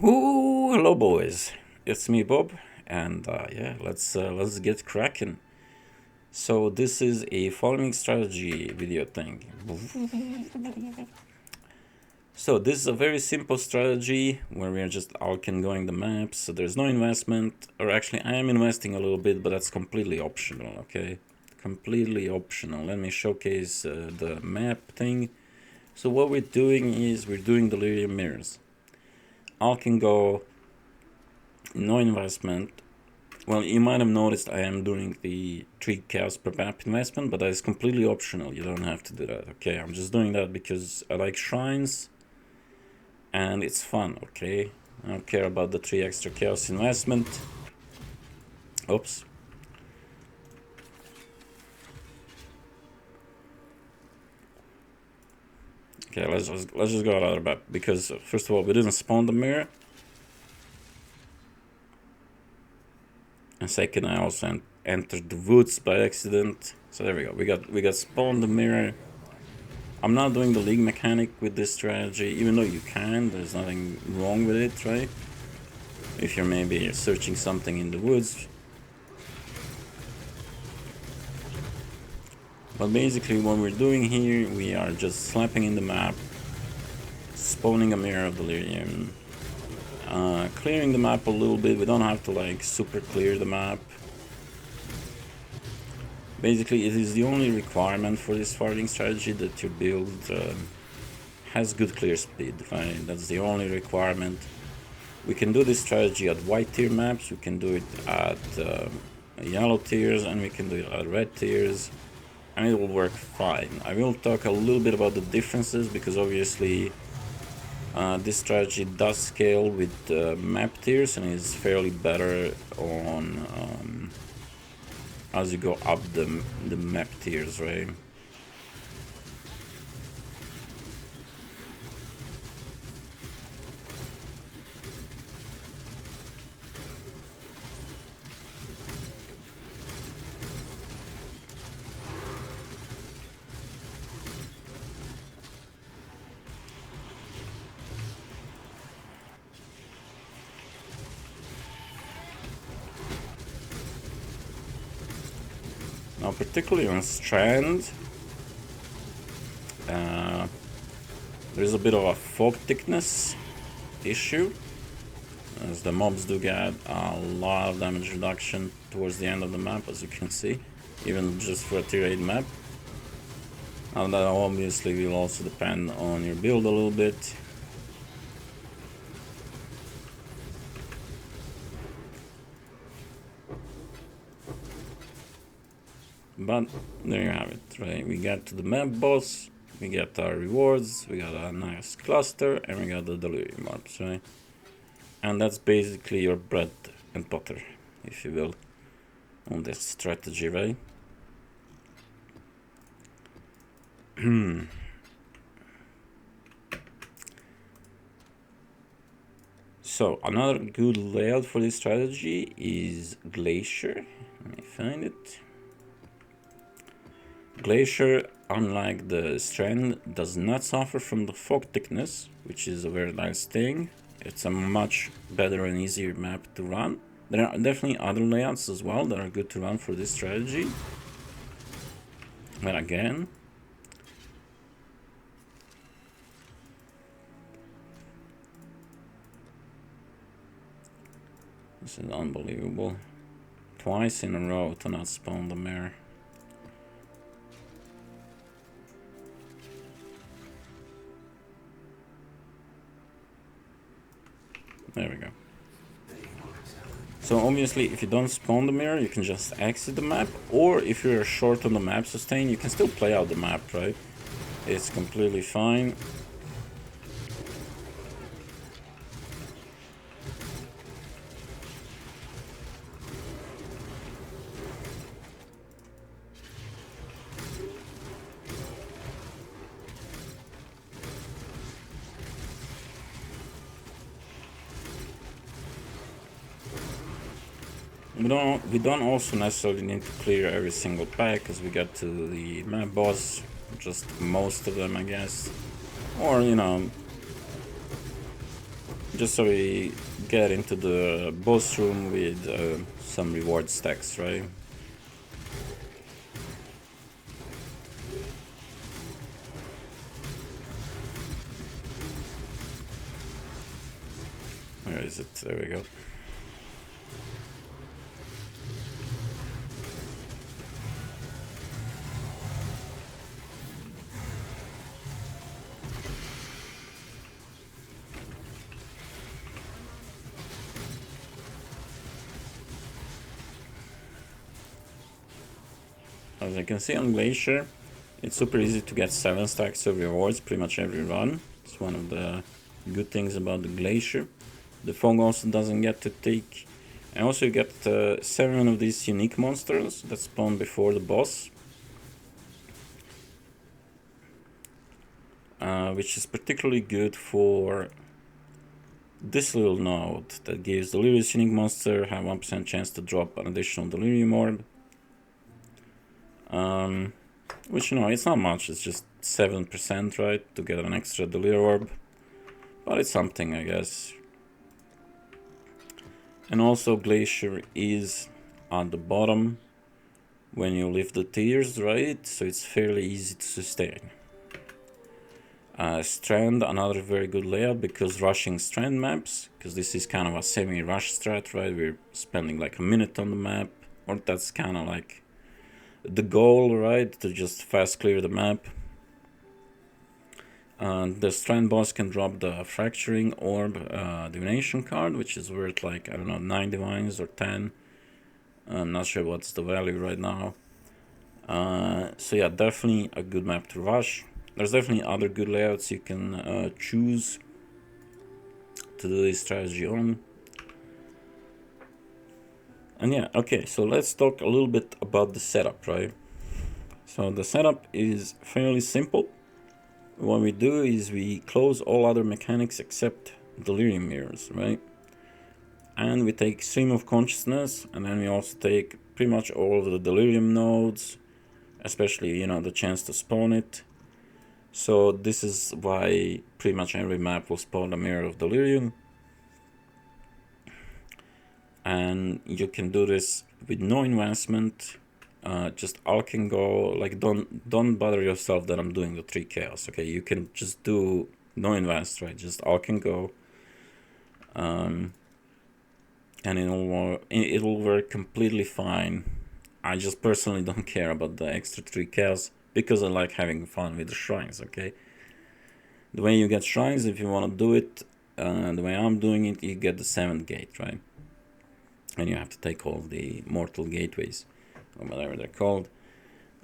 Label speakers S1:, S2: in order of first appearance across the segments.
S1: Ooh, hello boys, it's me Bob, and yeah, let's get cracking. So this is a farming strategy video thing. So this is a very simple strategy where we are just alching going the maps. So there's no investment, or actually I am investing a little bit, but that's completely optional. Okay, completely optional. Let me showcase the map thing. So what we're doing is we're doing delirious mirrors. Alching go, no investment. Well, you might have noticed I am doing the 3 chaos per map investment, but that is completely optional. You don't have to do that, okay? I'm just doing that because I like shrines and it's fun, okay? I don't care about the 3 extra chaos investment. Oops. Okay, let's just go another map because first of all, we didn't spawn the mirror. And second, I also entered the woods by accident. So there we go. We got spawned the mirror. I'm not doing the league mechanic with this strategy, even though you can. There's nothing wrong with it, right? If you're maybe searching something in the woods. But basically what we're doing here, we are just slapping in the map, spawning a mirror of delirium, clearing the map a little bit. We don't have to like super clear the map. Basically, it is the only requirement for this farming strategy that your build has good clear speed, right? That's the only requirement. We can do this strategy at white tier maps, we can do it at yellow tiers, and we can do it at red tiers, and it will work fine. I will talk a little bit about the differences because obviously this strategy does scale with map tiers and is fairly better on as you go up the map tiers, right? Now, particularly on Strand, there's a bit of a fog thickness issue, as the mobs do get a lot of damage reduction towards the end of the map, as you can see, even just for a tier 8 map. Now that obviously will also depend on your build a little bit. But there you have it, right? We got to the map boss, we got our rewards, we got a nice cluster, and we got the delirium orbs, right? And that's basically your bread and butter, if you will, on this strategy, right? So another good layout for this strategy is Glacier. Let me find it. Glacier, unlike the Strand, does not suffer from the fog thickness, which is a very nice thing. It's a much better and easier map to run. There are definitely other layouts as well that are good to run for this strategy. But again, this is unbelievable. Twice in a row to not spawn the mirror. There we go. So obviously if you don't spawn the mirror, you can just exit the map, or if you're short on the map sustain, you can still play out the map, right? It's completely fine. We don't also necessarily need to clear every single pack as we get to the map boss, just most of them I guess. Or, you know, just so we get into the boss room with some reward stacks, right? Where is it? There we go. As you can see on Glacier, it's super easy to get 7 stacks of rewards pretty much every run. It's one of the good things about the Glacier. The Fog also doesn't get to take. And also you get 7 of these unique monsters that spawn before the boss. Which is particularly good for this little node that gives delirious unique monster have 1% chance to drop an additional delirium orb. Which, you know, it's not much, it's just 7%, right, to get an extra delirium orb. But it's something, I guess. And also Glacier is on the bottom when you lift the tiers, right? So it's fairly easy to sustain. Strand, another very good layout because rushing strand maps, because this is kind of a semi-rush strat, right? We're spending like a minute on the map, or that's kind of like the goal, right? To just fast clear the map. The strand boss can drop the fracturing orb divination card, which is worth like, I don't know, 9 divines or 10. I'm not sure what's the value right now. So yeah, definitely a good map to rush. There's definitely other good layouts you can choose to do this strategy on. And yeah, okay, so let's talk a little bit about the setup, right? So the setup is fairly simple. What we do is we close all other mechanics except delirium mirrors, right? And we take stream of consciousness, and then we also take pretty much all of the delirium nodes, especially, you know, the chance to spawn it. So this is why pretty much every map will spawn a mirror of delirium. And you can do this with no investment. Just all can go, like, don't bother yourself that I'm doing the 3 chaos, okay? You can just do no invest, right? Just all can go. And it'll work completely fine. I just personally don't care about the extra 3 chaos because I like having fun with the shrines, okay? The way you get shrines, if you want to do it the way I'm doing it, you get the 7th gate, right? And you have to take all the mortal gateways, or whatever they're called.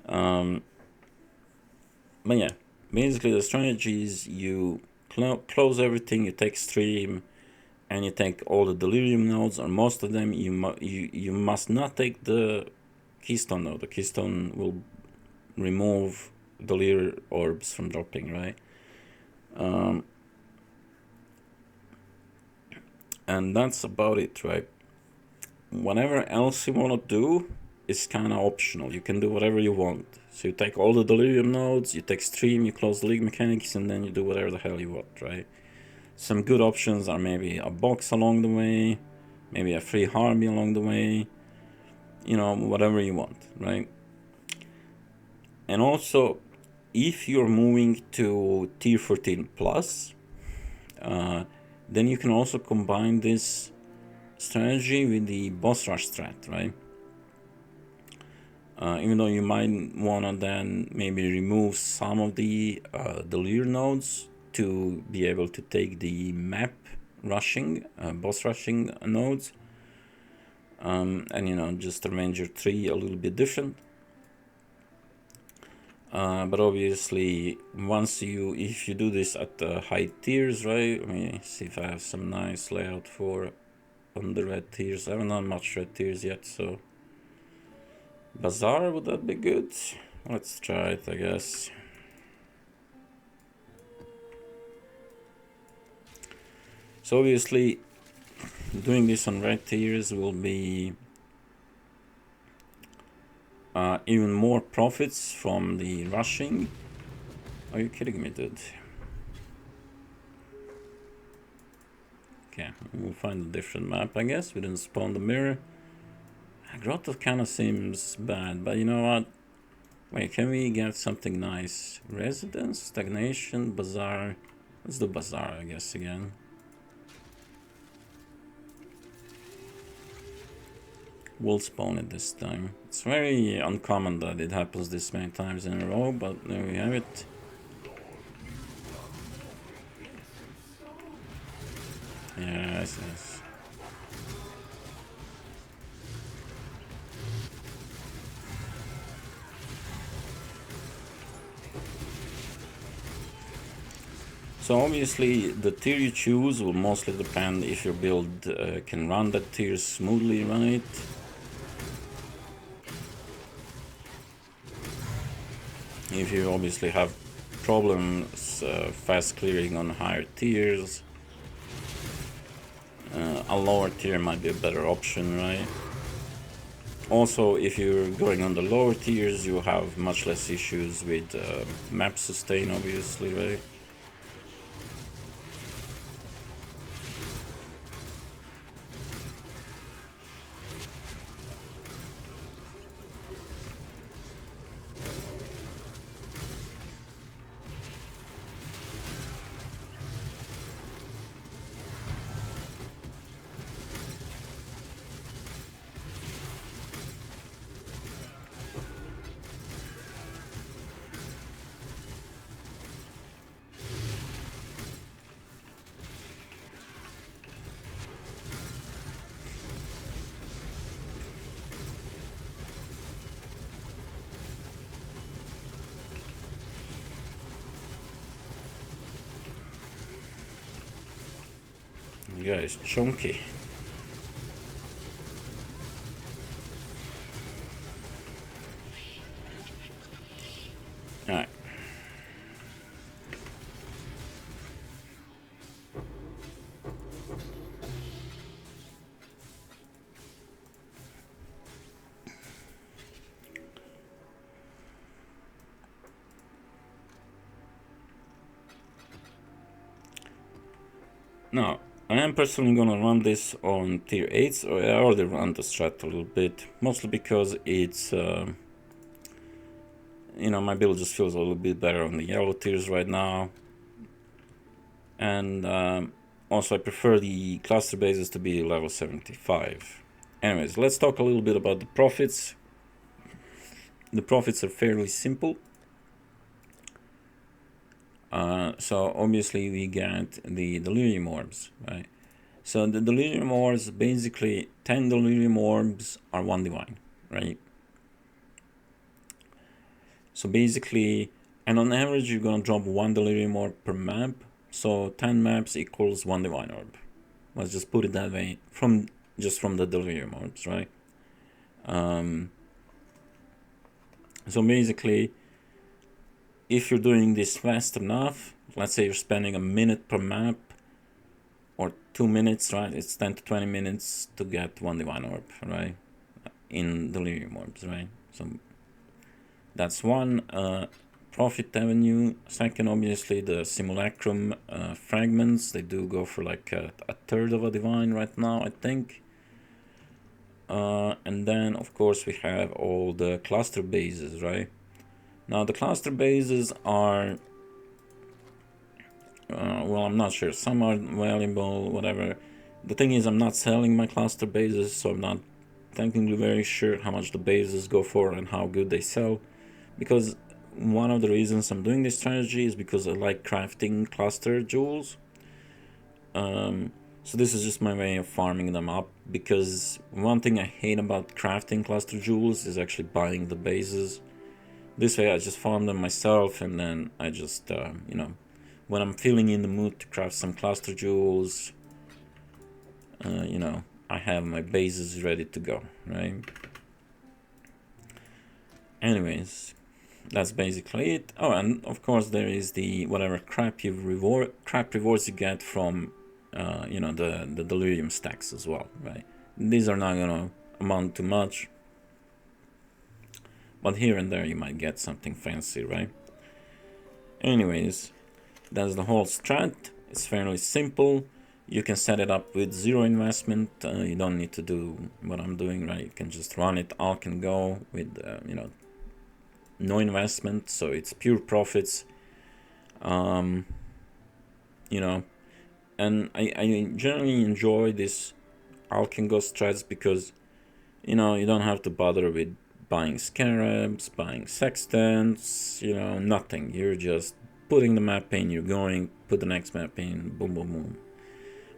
S1: But yeah, basically the strategy is you close everything, you take stream, and you take all the delirium nodes, or most of them. You must not take the keystone node. The keystone will remove delirium orbs from dropping, right? And that's about it, right? Whatever else you want to do is kind of optional. You can do whatever you want. So you take all the delirium nodes, you take stream, you close the league mechanics, and then you do whatever the hell you want, right? Some good options are maybe a box along the way, maybe a free Harvey along the way, you know, whatever you want, right? And also, if you're moving to tier 14 plus, then you can also combine this strategy with the boss rush strat, right? Even though you might wanna then maybe remove some of the delirium nodes to be able to take the map rushing, boss rushing nodes, and you know, just arrange your tree a little bit different. But obviously, if you do this at the high tiers, right? Let me see if I have some nice layout for on the red tiers. I haven't done much red tiers yet, so Bazaar, would that be good? Let's try it, I guess. So obviously, doing this on red tiers will be even more profits from the rushing. Are you kidding me, dude? Okay, we'll find a different map, I guess. We didn't spawn the mirror. Grotto kind of seems bad, but you know what? Wait, can we get something nice? Residence, stagnation, bazaar. Let's do bazaar, I guess, again. We'll spawn it this time. It's very uncommon that it happens this many times in a row, but there we have it. Yes, yes. So obviously the tier you choose will mostly depend if your build can run that tier smoothly, right? If you obviously have problems fast clearing on higher tiers, a lower tier might be a better option, right? Also, if you're going on the lower tiers, you have much less issues with map sustain, obviously, right? Yeah, it's chunky. Alright. Now, I am personally gonna run this on tier 8s, or I already run the strat a little bit, mostly because it's, you know, my build just feels a little bit better on the yellow tiers right now. And also I prefer the cluster bases to be level 75. Anyways, let's talk a little bit about the profits. The profits are fairly simple. So obviously we get the delirium orbs, right? So the delirium orbs, basically 10 delirium orbs are 1 divine, right? So basically, and on average you're gonna drop 1 delirium orb per map. So 10 maps equals 1 divine orb. Let's just put it that way, from the delirium orbs, right? So basically, if you're doing this fast enough, let's say you're spending a minute per map, or 2 minutes, right? It's 10 to 20 minutes to get 1 divine orb, right? In delirium orbs, right? So that's one profit avenue. Second, obviously, the simulacrum fragments, they do go for like a third of a divine right now, I think. And then, of course, we have all the cluster bases, right? Now, the cluster bases are, well, I'm not sure. Some are valuable, whatever. The thing is, I'm not selling my cluster bases, so I'm not technically very sure how much the bases go for and how good they sell. Because one of the reasons I'm doing this strategy is because I like crafting cluster jewels. So this is just my way of farming them up, because one thing I hate about crafting cluster jewels is actually buying the bases. This way I just farm them myself, and then I just, you know, when I'm feeling in the mood to craft some cluster jewels, you know, I have my bases ready to go, right? Anyways, that's basically it. Oh, and of course there is the whatever crap rewards you get from you know, the delirium stacks as well, right? These are not gonna amount to much, but here and there you might get something fancy, right? Anyways, that's the whole strat. It's fairly simple. You can set it up with zero investment. You don't need to do what I'm doing, right? You can just run it all can go with no investment, so it's pure profits. You know, and I generally enjoy this all can go strats because you don't have to bother with buying scarabs, buying sextants, nothing. You're just putting the map in, you're going, put the next map in, boom, boom, boom.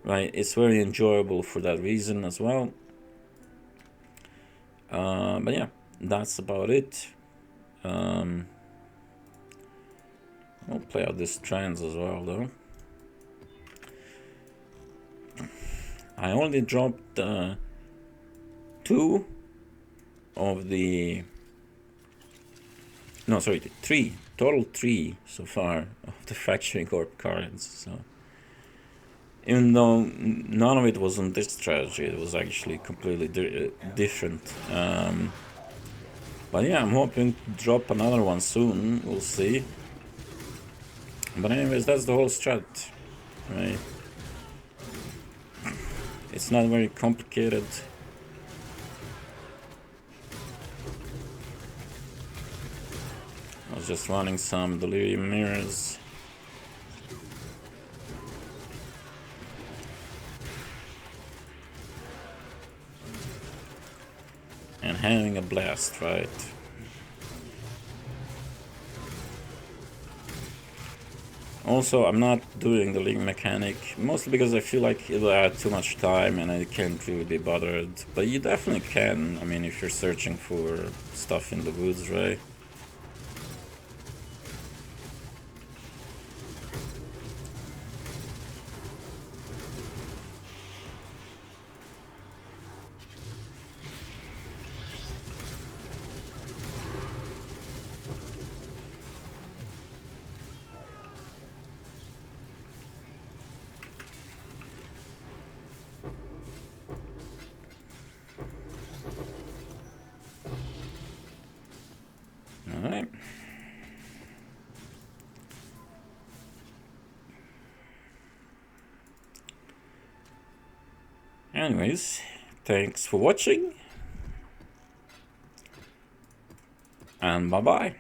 S1: Right? It's very enjoyable for that reason as well. But yeah, that's about it. I'll play out this trends as well, though. I only dropped 2 of the... No, sorry, 3. Total 3 so far of the Factory Corp cards, so... Even though none of it was on this strategy, it was actually completely different. But yeah, I'm hoping to drop another one soon, we'll see. But anyways, that's the whole strat, right? It's not very complicated. I was just running some delirious mirrors. And having a blast, right? Also, I'm not doing the link mechanic, mostly because I feel like it'll add too much time and I can't really be bothered. But you definitely can, I mean, if you're searching for stuff in the woods, right? Alright. Anyways, thanks for watching. And bye-bye.